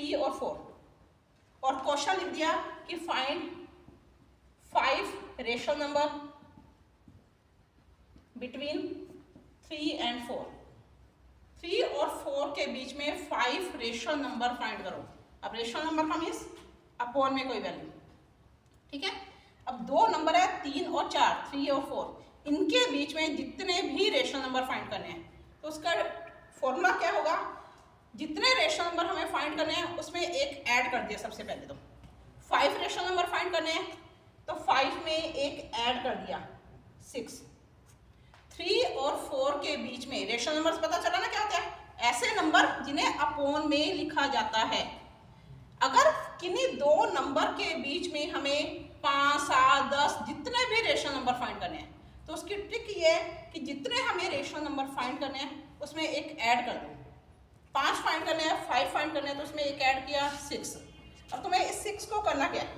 3 और 4, और क्वेश्चन लिख दिया कि find 5 rational number between 3 and 4। 3 और 4 के बीच में 5 रेशनल नंबर फाइंड करो। अब रेशनल नंबर का मीन्स अपॉन में कोई वैल्यू, ठीक है। अब दो नंबर है 3 और 4, 3 और 4, इनके बीच में जितने भी रेशनल नंबर फाइंड करने हैं तो उसका फॉर्मूला क्या होगा, जितने रेशनल नंबर हमें फाइंड करने हैं उसमें एक ऐड कर दिया। सबसे पहले तो 5 रेशनल नंबर फाइंड करने हैं तो 5 में एक ऐड कर दिया 6। 3 और 4 के बीच में रेशनल नंबर पता चला ना क्या होता है, ऐसे नंबर जिन्हें अपॉन में लिखा जाता है। अगर किन्हीं दो नंबर के बीच में हमें 5, 7, 10 जितने भी रेशनल नंबर फाइंड करने हैं तो उसकी ट्रिक ये है कि जितने हमें रेशनल नंबर फाइंड करने हैं उसमें एक ऐड कर दो। 5 फाइंड करने हैं, 5 फाइंड करने हैं तो उसमें एक ऐड किया 6। अब तुम्हें इस 6 को करना क्या है,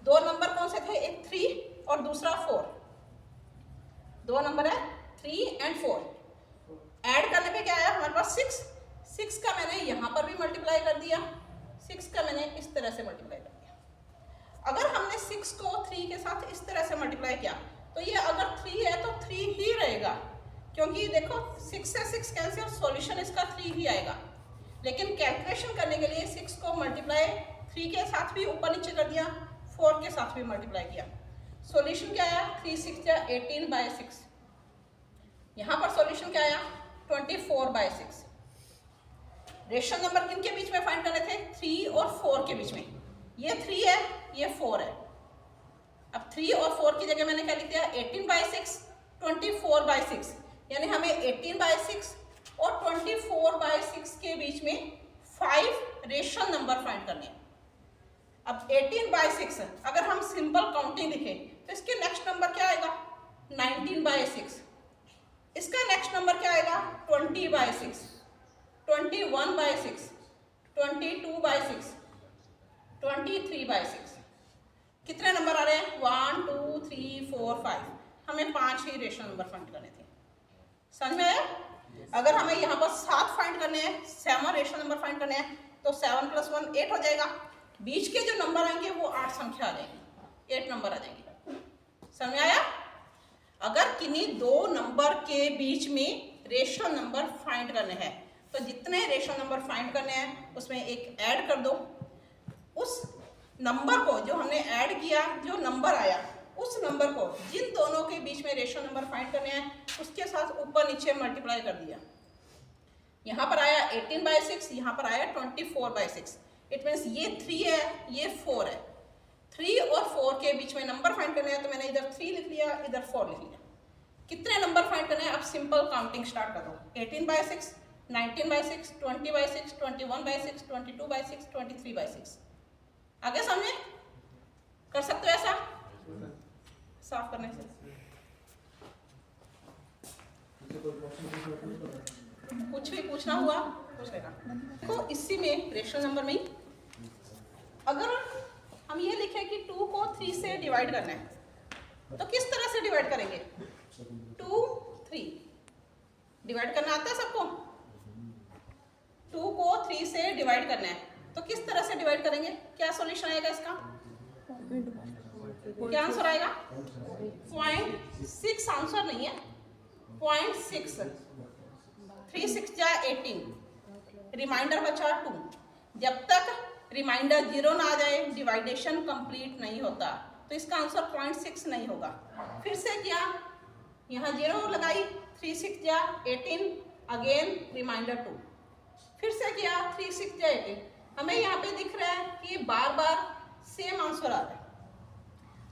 दो नंबर कौन से थे, एक 3 और दूसरा 4। दो नंबर है 3 एंड 4, ऐड करने पे क्या आया हमारे पास 6। 6 का मैंने यहाँ पर भी मल्टीप्लाई कर दिया, 6 का मैंने इस तरह से मल्टीप्लाई कर दिया। अगर हमने 6 को 3 के साथ इस तरह से मल्टीप्लाई किया तो ये अगर 3 है तो 3 ही रहेगा, क्योंकि देखो 6 से 6 कैंसिल, सॉल्यूशन इसका 3 ही आएगा। लेकिन कैलकुलेशन करने के लिए 6 को मल्टीप्लाई 3 के साथ भी ऊपर नीचे कर दिया, 4 के साथ भी मल्टीप्लाई किया। सॉल्यूशन क्या आया, 3 6 या 18/6। यहाँ पर सॉल्यूशन क्या आया, 24/6। रेशनल नंबर किनके बीच में फाइंड करने थे, 3 और 4 के बीच में। ये 3 है, ये 4 है। अब 3 और 4 की जगह मैंने क्या लिख दिया, 18/6, 24/6, यानी हमें 18/6 और 24/6 के बीच में 5 रेशनल नंबर फाइंड करने हैं। अब 18/6 अगर हम सिंपल काउंटिंग लिखें तो इसके नेक्स्ट नंबर क्या आएगा, 19/6। इसका नेक्स्ट नंबर क्या आएगा, 20/6, 21/6, 22/6, 23/6। कितने नंबर आ रहे हैं, 1 2 3 4 5। हमें 5 ही रेशनल नंबर फाइंड करने थे। समझ में आया। अगर हमें यहाँ पर 7 फाइंड करने हैं, 7 रेशनल नंबर फाइंड करने हैं तो 7 + 1 8 हो जाएगा। बीच के जो नंबर आएंगे वो 8 संख्या आ जाएंगी, 8 नंबर आ जाएंगे। समझ में आया। अगर किन्हीं दो नंबर के बीच में रेशनल नंबर फाइंड करने हैं तो जितने रेशनल नंबर फाइंड करने हैं उसमें एक ऐड कर दो। उस नंबर को जो हमने ऐड किया, जो नंबर आया, उस नंबर को जिन दोनों के बीच में रेशनल नंबर फाइंड करने हैं उसके साथ ऊपर नीचे मल्टीप्लाई कर दिया। यहाँ पर आया 18/6, यहाँ पर आया 24/6। इट मीन्स ये 3 है, ये 4 है। 3 और 4 के बीच में नंबर फाइंड करने हैं तो मैंने इधर 3 लिख लिया, इधर 4 लिख लिया। कितने नंबर फाइंड करने हैं, अब सिंपल काउंटिंग स्टार्ट कर दो। 18/6, 19/6, 20/6, 21/6, 22/6, 23/6। आगे समझे, कर सकते हो ऐसा साफ करने से। कुछ भी पूछना हुआ पूछ लेना। देखो इसी में रेशनल नंबर में अगर हम ये लिखें कि 2 को 3 से डिवाइड करना है तो किस तरह से डिवाइड करेंगे, 2 3 डिवाइड करना आता है सबको। 2 को 3 से डिवाइड करना है तो किस तरह से डिवाइड करेंगे, क्या सॉल्यूशन आएगा इसका, क्या आंसर आएगा, 0.6 आंसर नहीं है, 0.6। 3 6 या 18, रिमाइंडर बचा 2। जब तक रिमाइंडर 0 ना आ जाए डिवाइडेशन कंप्लीट नहीं होता, तो इसका आंसर 0.6 नहीं होगा। फिर से किया, यहाँ 0 लगाई, 3 6 या 18, अगेन रिमाइंडर 2। फिर से किया 3 6 या 18, हमें यहाँ पे दिख रहा है कि बार बार सेम आंसर आ रहा है।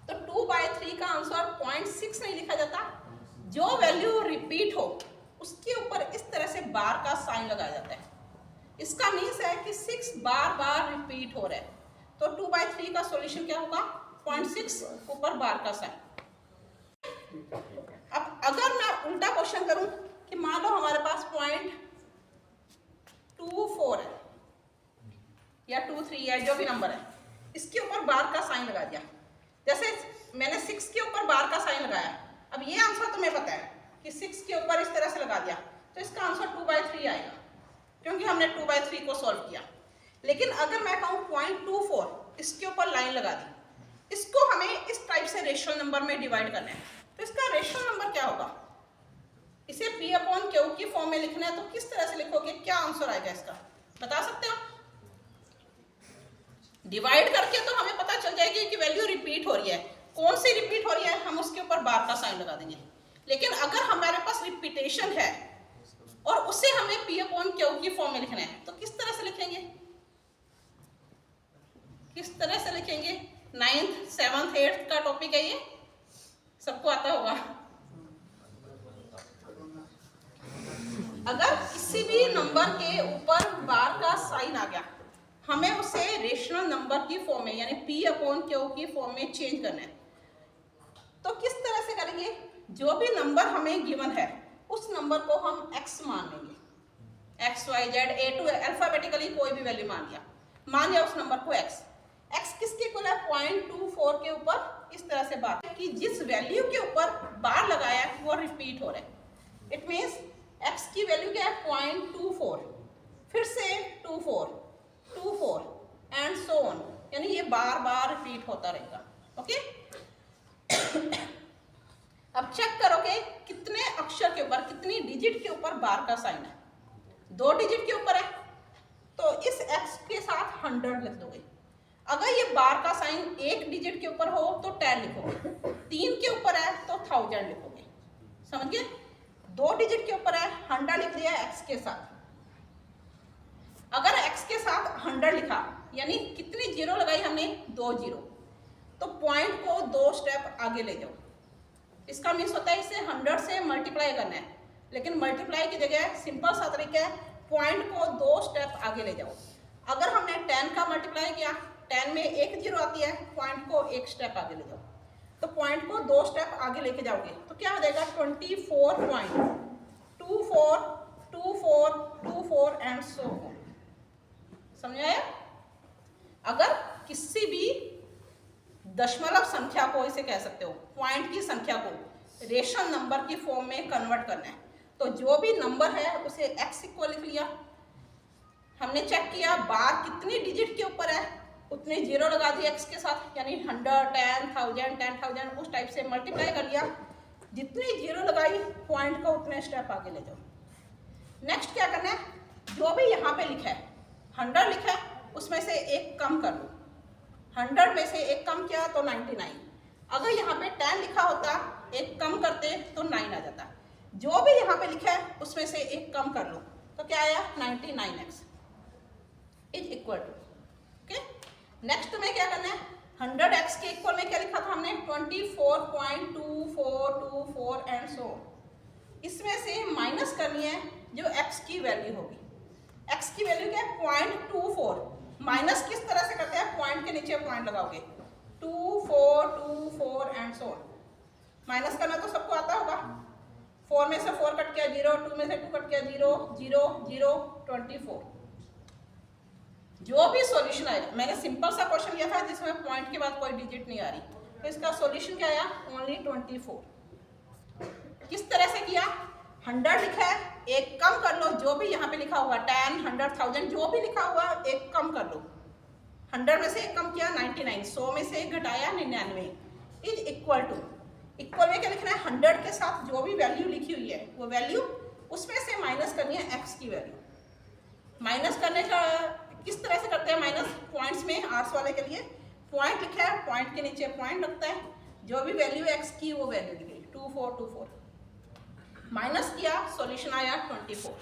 तो 2/3 का आंसर 0.6 नहीं लिखा जाता, जो वैल्यू रिपीट हो उसके ऊपर इस तरह से बार का साइन लगाया जाता है। इसका मीन्स है कि 6 बार बार रिपीट हो रहा है, तो 2/3 का सॉल्यूशन क्या होगा, 0.6 ऊपर बार का साइन। अब अगर मैं उल्टा क्वेश्चन करूं कि मान लो हमारे पास 0.24 है या 23 है, जो भी नंबर है, इसके ऊपर बार का साइन लगा दिया। जैसे मैंने 6 के ऊपर बार का साइन लगाया, अब ये आंसर तुम्हें पता है कि 6 के ऊपर इस तरह से लगा दिया तो इसका आंसर 2/3 आएगा, क्योंकि हमने 2/3 को सॉल्व किया। लेकिन अगर मैं कहूँ 0.24, इसके ऊपर लाइन लगा दी, इसको हमें इस टाइप से रेशनल नंबर में डिवाइड करना है, तो इसका रेशनल नंबर क्या होगा? इसे P/Q की फॉर्म में लिखना है, तो किस तरह से लिखोगे, क्या आंसर आएगा इसका, बता सकते हो? डिवाइड करके तो हमें पता चल जाएगी कि वैल्यू रिपीट हो रही है, कौन सी रिपीट हो रही है, हम उसके ऊपर बार का साइन लगा देंगे। लेकिन अगर हमारे पास रिपीटेशन है और उसे हमें P/Q की फॉर्म में लिखना है, तो किस तरह से लिखेंगे, किस तरह से लिखेंगे? 9th 7th 8th का टॉपिक है ये, सबको आता होगा। अगर किसी भी नंबर के ऊपर बार का साइन आ गया, हमें उसे रेशनल नंबर की फॉर्म में यानी P/Q की फॉर्म में चेंज करना है। तो किस तरह से करेंगे? जो भी नंबर हमें गिवन है उस नंबर को हम x मान लेंगे, x y z a to alphabetically कोई भी वैल्यू मान लिया उस नंबर को x किसके इक्वल है? 0.24 के ऊपर इस तरह से बात कि जिस वैल्यू के ऊपर बार लगाया है वो रिपीट हो रहा है। इट मीन्स x की वैल्यू क्या है? 0.24, फिर से 24 एंड सो ऑन, यानी ये बार बार रिपीट होता रहेगा। ओके अब चेक करोगे कितने अक्षर के ऊपर, कितनी डिजिट के ऊपर बार का साइन है। 2 डिजिट के ऊपर है तो इस x के साथ 100 लिख दोगे। अगर ये बार का साइन 1 डिजिट के ऊपर हो तो 10 लिखोगे, 3 के ऊपर है तो 1000 लिखोगे, समझ गए? 2 डिजिट के ऊपर है 100 लिख दिया x के साथ। अगर x के साथ 100 लिखा यानी कितनी जीरो लगाई हमने? 2 जीरो, तो पॉइंट को 2 स्टेप आगे ले जाओ। इसका मीन्स होता है इसे 100 से मल्टीप्लाई करना है, लेकिन मल्टीप्लाई की जगह सिंपल सा तरीका है, पॉइंट को 2 स्टेप आगे ले जाओ। अगर हमने 10 का मल्टीप्लाई किया, 10 में 1 जीरो आती है, पॉइंट को 1 स्टेप आगे ले जाओ, तो पॉइंट को 2 स्टेप आगे लेके जाओगे तो क्या हो जाएगा? 24.24 एंड सो ऑन। समझ आया? अगर किसी भी दशमलव संख्या को, इसे कह सकते हो पॉइंट की संख्या को रेशनल नंबर की फॉर्म में कन्वर्ट करना है, तो जो भी नंबर है उसे x इक्वल लिख लिया। हमने चेक किया बार कितनी डिजिट के ऊपर है, उतने जीरो लगा दिए x के साथ, यानी 100 10,000 10,000 उस टाइप से मल्टीप्लाई कर लिया। जितनी जीरो लगाई पॉइंट को उतने स्टेप आगे ले जाओ। नेक्स्ट क्या करना है? जो भी यहाँ पे लिखा है 100 लिखा है, उसमें से एक कम कर लो। 100 में से एक कम किया तो 99। अगर यहाँ पे 10 लिखा होता, एक कम करते तो 9 आ जाता। जो भी यहाँ पे लिखा है उसमें से एक कम कर लो तो क्या आया? 99x is equal to. Okay, next तुम्हें क्या करना है? 100x के इक्वल में क्या लिखा था हमने? 24.2424 एंड सो। इसमें से माइनस करनी है जो x की वैल्यू होगी। x की वैल्यू क्या है? 0.24। माइनस किस तरह से करते हैं? पॉइंट के नीचे पॉइंट लगाओगे, 2424 एंड सो। माइनस करना तो सबको आता होगा। 4 में से 4 कट गया 0, 2 में से 2 कट गया 0, 0 0 24। जो भी सॉल्यूशन आएगा, मैंने सिंपल सा क्वेश्चन लिया था जिसमें पॉइंट के बाद कोई डिजिट नहीं आ रही, तो इसका सॉल्यूशन क्या आया? ओनली 24। किस तरह से किया? 100 लिखा है, एक कम कर लो, जो भी यहाँ पे लिखा हुआ 10 100 1000 जो भी लिखा हुआ एक कम कर लो। 100 में से एक कम किया 99, 100 में से एक घटाया 99 इज इक्वल टू। इक्वल में क्या लिखना है? 100 के साथ जो भी वैल्यू लिखी हुई है वो वैल्यू, उसमें से माइनस करनी है x की वैल्यू। माइनस करने का किस तरह से करते हैं माइनस? पॉइंट्स में आर्ट्स वाले के लिए पॉइंट लिखा है, पॉइंट के नीचे पॉइंट लगता है, जो भी वैल्यू x की वो वैल्यू लिखी 2424। माइनस किया, सॉल्यूशन आया 24।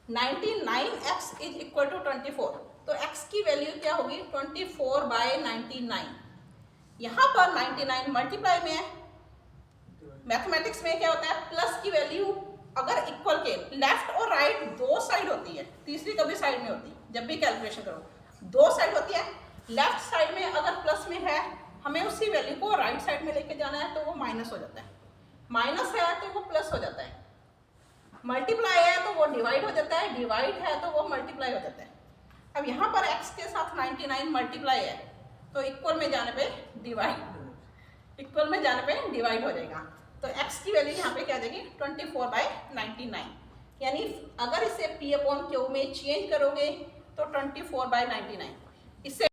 99x इज इक्वल टू 24, तो x की वैल्यू क्या होगी? 24/99। यहाँ पर 99 मल्टीप्लाई में है। मैथमेटिक्स में क्या होता है? प्लस की वैल्यू अगर इक्वल के लेफ्ट और राइट दो साइड होती है, तीसरी कभी साइड में होती, जब भी कैलकुलेशन करो 2 साइड होती है। लेफ्ट साइड में अगर प्लस में है, हमें उसी वैल्यू को राइट साइड में लेके जाना है तो वो माइनस हो जाता है, माइनस है तो वो प्लस हो जाता है, मल्टीप्लाई है तो वो डिवाइड हो जाता है, डिवाइड है तो वो मल्टीप्लाई हो जाता है। अब यहाँ पर x के साथ 99 मल्टीप्लाई है तो इक्वल में जाने पे डिवाइड, इक्वल में जाने पे डिवाइड हो जाएगा, तो x की वैल्यू यहाँ पे क्या आ जाएगी? 24/99। यानी अगर इसे P/Q में चेंज करोगे तो 24/99। इससे